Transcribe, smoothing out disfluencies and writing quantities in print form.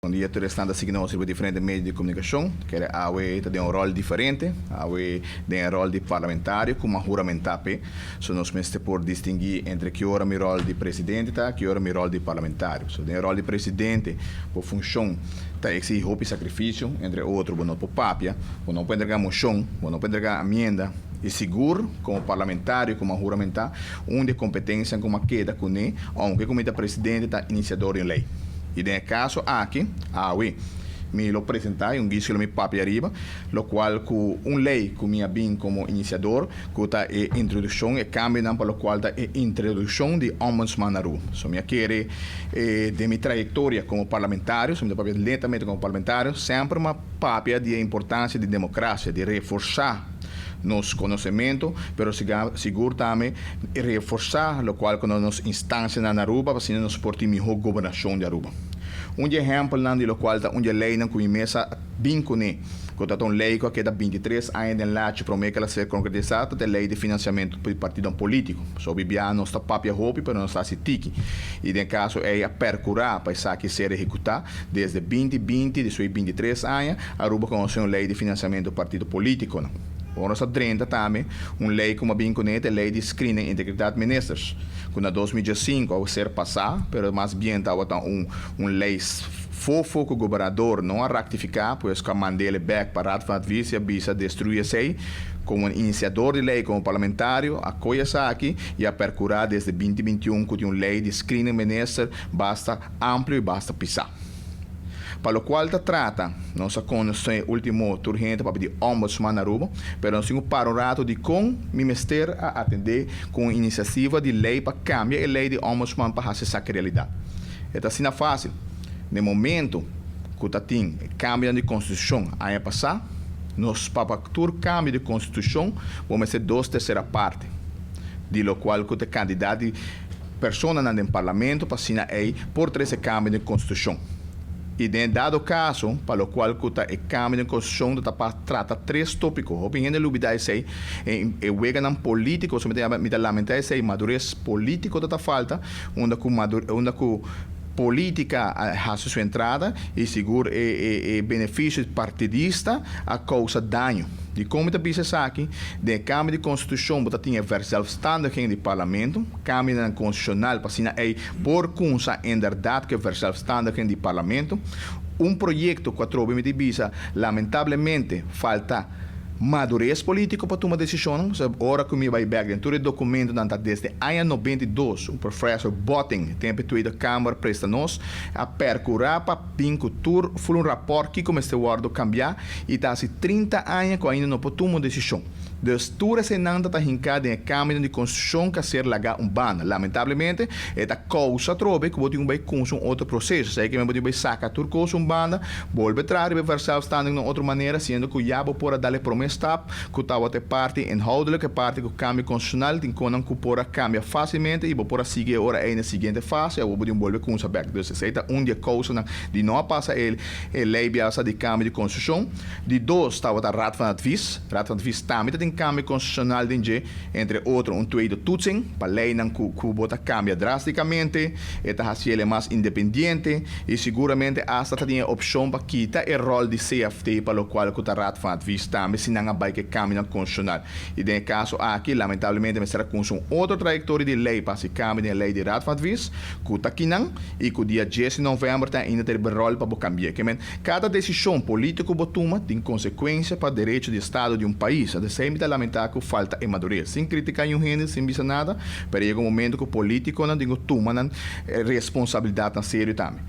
quando ia estando seguindo os diferentes meios de comunicação, que era a tem um rol diferente, a tem um rol de parlamentário, como juramentar, so nós mesmo por distinguir entre que hora meu rol de presidente tá, que hora meu rol de parlamentário. So tem o rol de presidente, por função tá esse roupa e sacrifício, entre outros, não por papia, não pode entregar moção, não pode entregar emenda, e seguro, como parlamentário, como juramentar, onde competência como queda com ele, onde como presidente está iniciador em lei. E nesse caso aqui, me lo apresentar um guicho me papi arriba, lo qual com lei que me bem como iniciador, que tá introdução e cambio para lo qual tá introdução de ombudsman na rua. So me quer de minha trajetória como parlamentário, so me papi lentamente como parlamentário, sempre uma papi de importância de democracia, de reforçar nos conhecimento, pero seguro também reforçar o qual com nos instâncias na Aruba, para assim nos portar melhor governação de Aruba. Exemplo não do qual tá lei não começa bem com ele, quando tá lei que da 23 anos de lá para que ela ser concretizada, da lei de financiamento de partido político. So bibiano está papia roupa, pero não está se tiki. E no caso é a percurar para essa que ser executar desde 2020, de seus 23 anos, Aruba conhece uma lei de financiamento do partido político, não. Agora está 30 também, lei como bem conhecida, lei de screening e integridade de ministros. Quando 2005 ao ser passar, pero mais bem estava lei fofo que o governador não a ratificar, pois que mandei ele back para a advícia, bisa destruir sei, como iniciador de lei, como parlamentário, acolhe essa aqui e a percurar desde 2021 com uma lei de screening minister, basta amplo e basta pisar. Para o qual trata, nossa condição último urgente para pedir ombudsman na Aruba, mas nós temos para o rato de como ministério a atender com iniciativa de lei para cambiar a lei de ombudsman para fazer essa realidade. É assim fácil. No momento que tem cambio de constituição, aí passar, nós para o cambio de constituição, vamos ser 2/3 parte, de lo qual que o candidato de pessoa no parlamento para assinar aí por 13 cambio de constituição. E em dado caso, para o qual o cambio de constituição trata 3 tópicos. Opinião de lubida esse e o político, me lamenta esse madurez político da falta, onde que política a sua entrada e seguro e benefício partidista a causa dano. De como está disse aqui, de cambio de constituição, você tinha verzelfstandiging de parlamento, cambio constitucional, para assinar por consa em verdade que verzelfstandiging de parlamento, projeto que trova me divisa, lamentavelmente, falta madurez político para tomar decisão. Ora que me vai back dentro do documento desde ano 92, o professor Botting tem pedido a Câmara presta-nos a percurar para pincutur foi rapport que como este guardo cambiar e está há 30 anos que ainda não pode tomar decisão. Destura se não está hincada em caminho de construção que ser lagar banda. Lamentavelmente, é da causa trobe que você vai com outro processo. Sei que você vai sacar turco banda, volve atrás e vai versar standing de outra maneira, sendo que já por dar promessa que estava até parte inhoudelijk, parte que o cambio constitucional tem que por cambia facilmente e por seguir agora aí na seguinte fase, ou você volve com essa back. Então, essa é dia causa de não passar ele lei biasa de cambio de constituição. De 2 estava a Raad van Advies também cambio constitucional entre outros tweede toetsing para lei que bota cambia drasticamente está ele mais independente e seguramente hasta tem a opção para quitar o rol de CFT para o qual o Raad van Advies também se não vai que cambia constitucional e nesse caso aqui lamentavelmente será com outra trajetória de lei para se cambiar a lei de Raad van Advies que está aqui não e que o dia 10 de novembro tem ainda ter o rol para cambiar cada decisão política que toma tem consequência para o direito de Estado de país. Sempre lamentar que falta de madurez. Sem criticar nenhum gênero, sem visar nada, mas chega um momento que o político não tem que tomar responsabilidade na sério também.